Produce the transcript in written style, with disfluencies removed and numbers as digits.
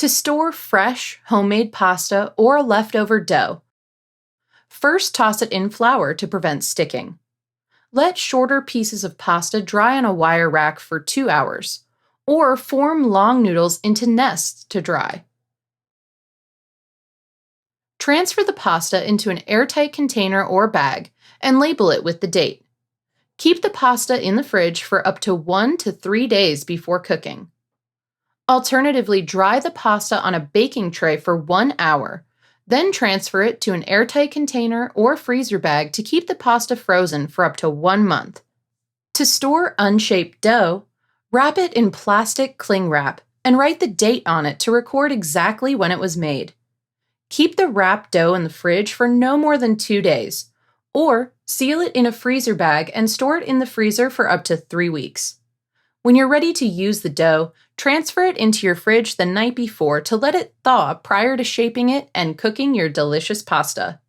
To store fresh, homemade pasta or leftover dough, first toss it in flour to prevent sticking. Let shorter pieces of pasta dry on a wire rack for 2 hours, or form long noodles into nests to dry. Transfer the pasta into an airtight container or bag and label it with the date. Keep the pasta in the fridge for up to 1 to 3 days before cooking. Alternatively, dry the pasta on a baking tray for 1 hour, then transfer it to an airtight container or freezer bag to keep the pasta frozen for up to 1 month. To store unshaped dough, wrap it in plastic cling wrap and write the date on it to record exactly when it was made. Keep the wrapped dough in the fridge for no more than 2 days, or seal it in a freezer bag and store it in the freezer for up to 3 weeks. When you're ready to use the dough, transfer it into your fridge the night before to let it thaw prior to shaping it and cooking your delicious pasta.